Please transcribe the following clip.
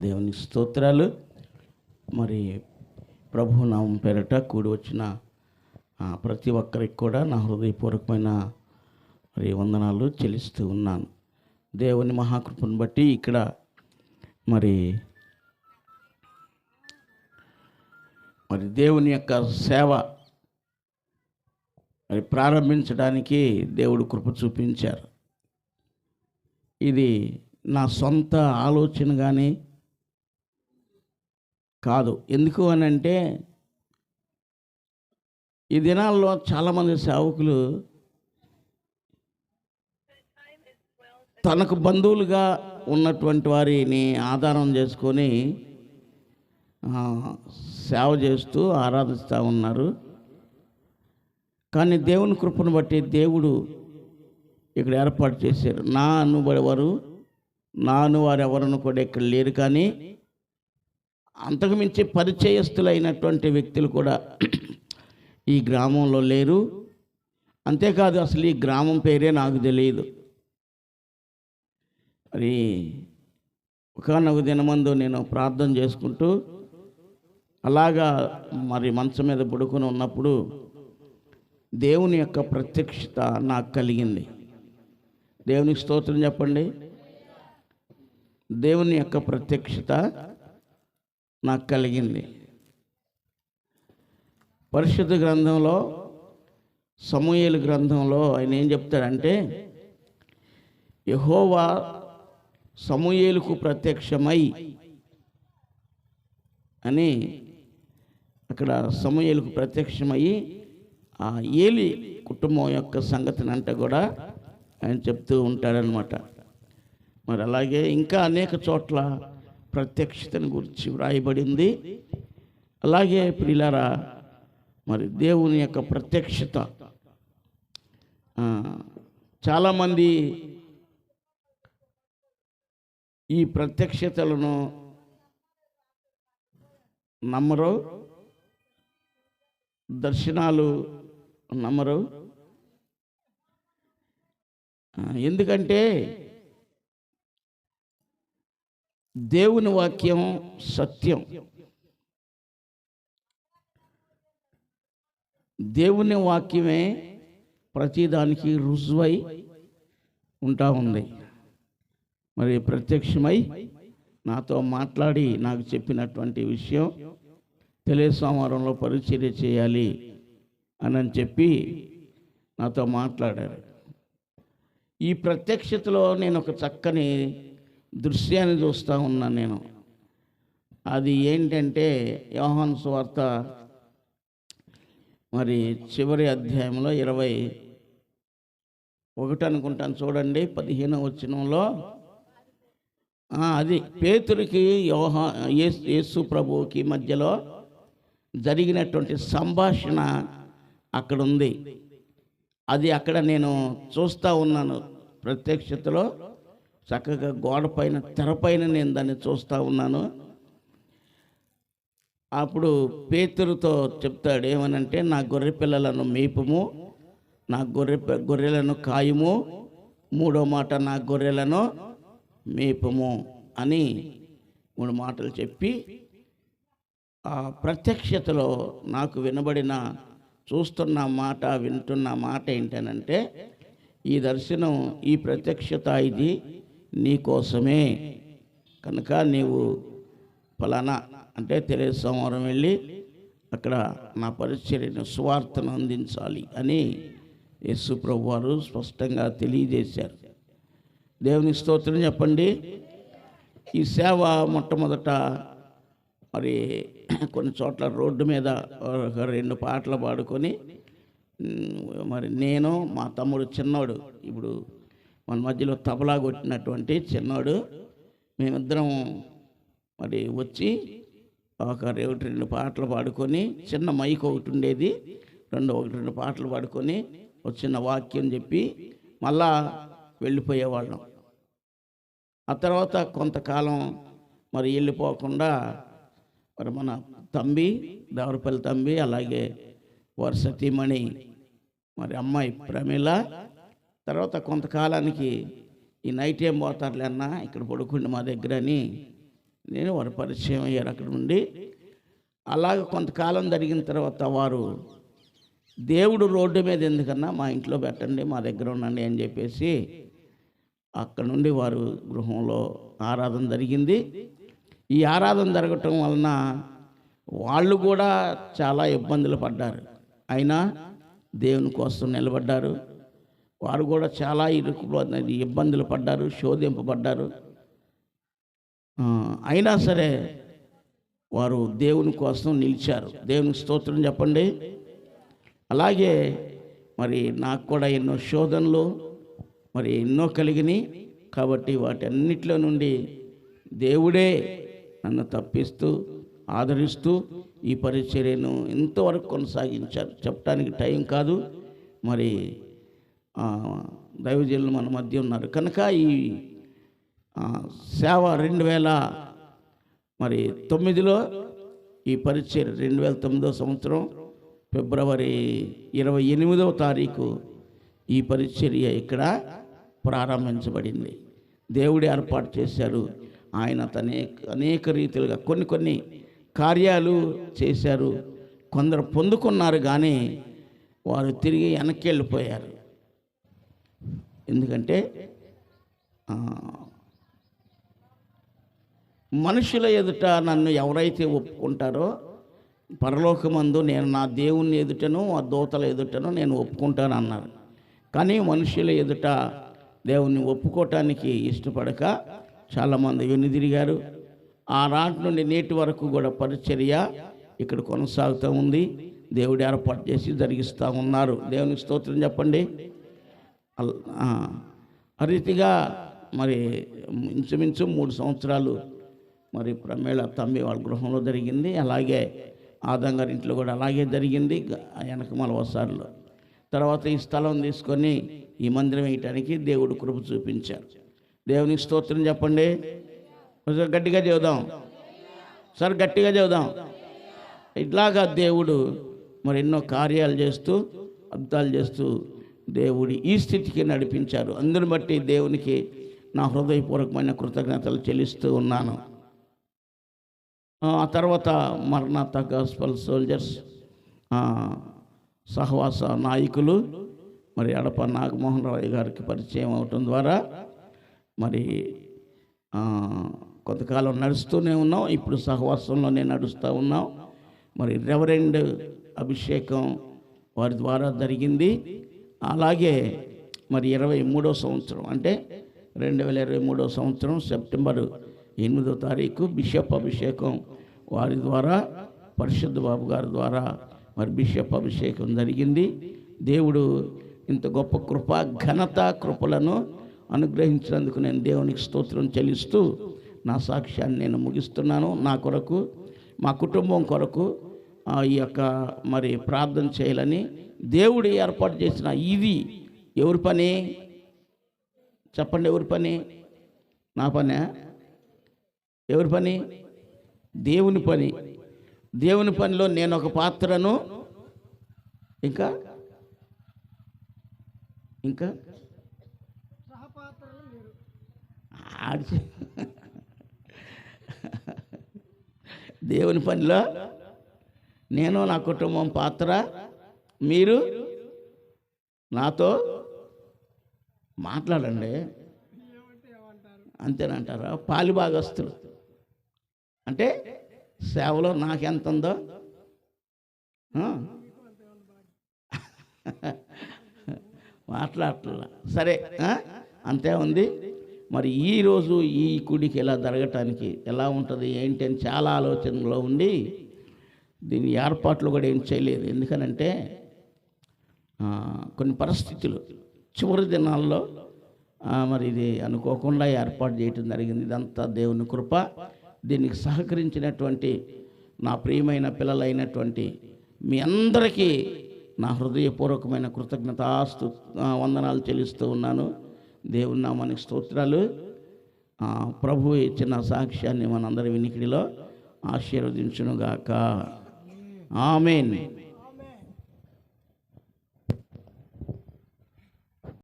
దేవుని స్తోత్రాలు. మరి ప్రభు నామం పేరట కూడి వచ్చిన ప్రతి ఒక్కరికి కూడా నా హృదయపూర్వకమైన మరి వందనాలు చెల్లిస్తూ ఉన్నాను. దేవుని మహాకృపను బట్టి ఇక్కడ మరి దేవుని యొక్క సేవ మరి ప్రారంభించడానికి దేవుడు కృప చూపించారు. ఇది నా సొంత ఆలోచన కానీ కాదు. ఎందుకు అని అంటే ఈ దినాల్లో చాలామంది సేవకులు తనకు బంధువులుగా ఉన్నటువంటి వారిని ఆధారం చేసుకొని సేవ చేస్తూ ఆరాధిస్తూ ఉన్నారు. కానీ దేవుని కృపను బట్టి దేవుడు ఇక్కడ ఏర్పాటు చేశారు. నా వారు ఎవరను కూడా ఇక్కడ లేరు. కానీ అంతకుమించి పరిచయస్తులైనటువంటి వ్యక్తులు కూడా ఈ గ్రామంలో లేరు. అంతేకాదు, అసలు ఈ గ్రామం పేరే నాకు తెలియదు. మరి ఒకనొక దినమందు నేను ప్రార్థన చేసుకుంటూ అలాగా మరి మంచం మీద పడుకొని ఉన్నప్పుడు దేవుని యొక్క ప్రత్యక్షత నాకు కలిగింది. దేవునికి స్తోత్రం చెప్పండి. దేవుని యొక్క ప్రత్యక్షత నాకు కలిగింది. పరిశుద్ధ గ్రంథంలో, సమూయేలు గ్రంథంలో ఆయన ఏం చెప్తాడంటే, యెహోవా సమూయేలుకు ప్రత్యక్షమై అని అక్కడ సమూయేలుకు ప్రత్యక్షమయ్యి ఆ ఏలి కుటుంబం యొక్క సంగతిని అంటే కూడా ఆయన చెప్తూ ఉంటాడనమాట. మరి అలాగే ఇంకా అనేక చోట్ల ప్రత్యక్షతను గురించి వ్రాయబడింది. అలాగే ప్రియులారా, మరి దేవుని యొక్క ప్రత్యక్షత చాలామంది ఈ ప్రత్యక్షతలను నమ్మరు, దర్శనాలు నమ్మరు. ఎందుకంటే దేవుని వాక్యం సత్యం. దేవుని వాక్యమే ప్రతిదానికి రుజువై ఉంటా ఉంది. మరి ప్రత్యక్షమై నాతో మాట్లాడి నాకు చెప్పినటువంటి విషయం, సోమవారంలో పరిచర్య చేయాలి అని చెప్పి నాతో మాట్లాడారు. ఈ ప్రత్యక్షతలో నేను ఒక చక్కని దృశ్యాన్ని చూస్తూ ఉన్నాను. నేను అది ఏంటంటే యోహాను సువార్త మరి చివరి అధ్యాయంలో 21 అనుకుంటాను, చూడండి 15వ వచనంలో అది పేతురుకి యేసు ప్రభువుకి మధ్యలో జరిగినటువంటి సంభాషణ అక్కడ ఉంది. అది అక్కడ నేను చూస్తూ ఉన్నాను. ప్రత్యక్షతలో చక్కగా గోడపైన తెరపైన నేను దాన్ని చూస్తూ ఉన్నాను. అప్పుడు పేతురుతో చెప్తాడు ఏమనంటే, నా గొర్రె పిల్లలను మేపుము, నా గొర్రెలను కాయుము, మూడో మాట నా గొర్రెలను మేపుము అని 3 మాటలు చెప్పి ఆ ప్రత్యక్షతలో నాకు వినబడిన, చూస్తున్న మాట, వింటున్న మాట ఏంటనంటే, ఈ దర్శనం, ఈ ప్రత్యక్షత ఇది నీ కోసమే కనుక నీవు ఫలానా అంటే సోమవారం వెళ్ళి అక్కడ నా పరిచర్యను, సువార్తను అందించాలి అని యేసు ప్రభు వారు స్పష్టంగా తెలియజేశారు. దేవుని స్తోత్రం చెప్పండి. ఈ సేవ మొట్టమొదట మరి కొన్ని చోట్ల రోడ్డు మీద 2 పాటలు పాడుకొని, మరి నేను, మా తమ్ముడు చిన్నోడు, ఇప్పుడు మన మధ్యలో తబలా కొట్టినటువంటి చిన్నోడు, మేమిద్దరం మరి వచ్చి ఒక 2 పాటలు పాడుకొని, చిన్న మైక్ ఒకటి ఉండేది, 2 పాటలు పాడుకొని ఒక చిన్న వాక్యం చెప్పి మళ్ళా వెళ్ళిపోయేవాళ్ళం. ఆ తర్వాత కొంతకాలం మరి వెళ్ళిపోకుండా మరి మన తంబి, దేవరపల్లి తంబి, అలాగే వర్షతీమణి మరి అమ్మాయి ప్రమీల, తర్వాత కొంతకాలానికి ఈ నైట్ ఏం పోతారులే అన్న ఇక్కడ పడుకుండి మా దగ్గర అని నేను వారు పరిచయం అయ్యారు అక్కడ నుండి. అలాగ కొంతకాలం జరిగిన తర్వాత వారు దేవుడు రోడ్డు మీద ఎందుకన్నా మా ఇంట్లో పెట్టండి, మా దగ్గర ఉండండి అని చెప్పేసి అక్కడ నుండి వారు గృహంలో ఆరాధన జరిగింది. ఈ ఆరాధన జరగటం వలన వాళ్ళు కూడా చాలా ఇబ్బందులు పడ్డారు. అయినా దేవుని కోసం నిలబడ్డారు. వారు కూడా చాలా ఇబ్బందులు పడ్డారు, శోధింపబడ్డారు. అయినా సరే వారు దేవుని కోసం నిలిచారు. దేవునికి స్తోత్రం చెప్పండి. అలాగే మరి నాకు కూడా ఎన్నో శోధనలు మరి ఎన్నో కలిగినాయి. కాబట్టి వాటన్నిటిలో నుండి దేవుడే నన్ను తప్పిస్తూ ఆదరిస్తూ ఈ పరిచర్యను ఇంతవరకు కొనసాగించారు. చెప్పడానికి టైం కాదు. మరి దైవజనులు మన మధ్య ఉన్నారు కనుక ఈ సేవ 2009లో ఈ పరిచర్య 2009 సంవత్సరం ఫిబ్రవరి 28వ తారీఖు ఈ పరిచర్య ఇక్కడ ప్రారంభించబడింది. దేవుడు ఏర్పాటు చేశారు. ఆయన అనేక రీతిలుగా కొన్ని కార్యాలు చేశారు. కొందరు పొందుకున్నారు కానీ వారు తిరిగి వెనక్కి వెళ్ళిపోయారు. ఎందుకంటే మనుషుల ఎదుట నన్ను ఎవరైతే ఒప్పుకుంటారో పరలోకమందు నేను నా దేవుని ఎదుటను ఆ దూతల ఎదుటను నేను ఒప్పుకుంటాను అన్నారు. కానీ మనుషుల ఎదుట దేవుణ్ణి ఒప్పుకోవటానికి ఇష్టపడక చాలామంది వెనుదిరిగారు. ఆ నాటి నుండి నేటి వరకు కూడా పరిచర్య ఇక్కడ కొనసాగుతూ ఉంది. దేవుడు ఏర్పాటు చేసి జరిగిస్తూ ఉన్నారు. దేవునికి స్తోత్రం చెప్పండి. ఆ రీతిగా మరి ఇంచుమించు 3 సంవత్సరాలు మరి ప్రమేళ తమ్మి వాళ్ళ గృహంలో జరిగింది. అలాగే ఆదం గారి ఇంట్లో కూడా అలాగే జరిగింది వెనకమాల వసారులో. తర్వాత ఈ స్థలం తీసుకొని ఈ మందిరం వేయటానికి దేవుడు కృప చూపించారు. దేవునికి స్తోత్రం చెప్పండి. గట్టిగా చెబుదాం సార్, గట్టిగా చెబుదాం. ఇట్లాగా దేవుడు మరి ఎన్నో కార్యాలు చేస్తూ అద్భుతాలు చేస్తూ దేవుడి ఈ స్థితికి నడిపించారు. అందుని బట్టి దేవునికి నా హృదయపూర్వకమైన కృతజ్ఞతలు చెల్లిస్తూ ఉన్నాను. ఆ తర్వాత మరణాత గాస్పల్ సోల్జర్స్ సహవాస నాయకులు మరి అడప నాగమోహన్ రావు గారికి పరిచయం అవటం ద్వారా మరి కొంతకాలం నడుస్తూనే ఉన్నాం. ఇప్పుడు సహవాసంలోనే నడుస్తూ ఉన్నాం. మరి రెవరెండ్ అభిషేకం వారి ద్వారా జరిగింది. అలాగే మరి 23వ సంవత్సరం అంటే 2023వ సంవత్సరం సెప్టెంబర్ 8వ తారీఖు బిషప్ అభిషేకం వారి ద్వారా పరిశుద్ధ బాబు గారి ద్వారా మరి బిషప్ అభిషేకం జరిగింది. దేవుడు ఇంత గొప్ప కృప ఘనత కృపలను అనుగ్రహించినందుకు నేను దేవునికి స్తోత్రం చెల్లిస్తూ నా సాక్ష్యాన్ని నేను ముగిస్తున్నాను. నా కొరకు మా కుటుంబం కొరకు ఈ యొక్క మరి ప్రార్థన చేయాలని దేవుడు ఏర్పాటు చేసిన ఇది ఎవరి పని చెప్పండి? ఎవరి పని? నా పనే? ఎవరి పని? దేవుని పని. దేవుని పనిలో నేను ఒక పాత్రను. ఇంకా ఇంకా దేవుని పనిలో నేను నా కుటుంబం పాత్ర, మీరు నాతో మాట్లాడండి. అంతేనంటారా? పాలిభాగస్తులు అంటే సేవలో నాకెంత ఉందో మాట్లాడట్లా. సరే, అంతే ఉంది. మరి ఈరోజు ఈ కుడికి ఎలా జరగటానికి ఎలా ఉంటుంది ఏంటి అని చాలా ఆలోచనలో ఉండి దీని ఏర్పాట్లు కూడా ఏం చేయలేదు. ఎందుకనంటే కొన్ని పరిస్థితులు చివరి దినాల్లో మరి ఇది అనుకోకుండా ఏర్పాటు చేయటం జరిగింది. ఇదంతా దేవుని కృప. దీనికి సహకరించినటువంటి నా ప్రియమైన పిల్లలైనటువంటి మీ అందరికీ నా హృదయపూర్వకమైన వందనాలు చెల్లిస్తూ ఉన్నాను. దేవుని నామానికి స్తోత్రాలు. ప్రభువు ఇచ్చిన సాక్ష్యాన్ని మనందరి వినికిడిలో ఆశీర్వదించునుగాక. ఆమేన్.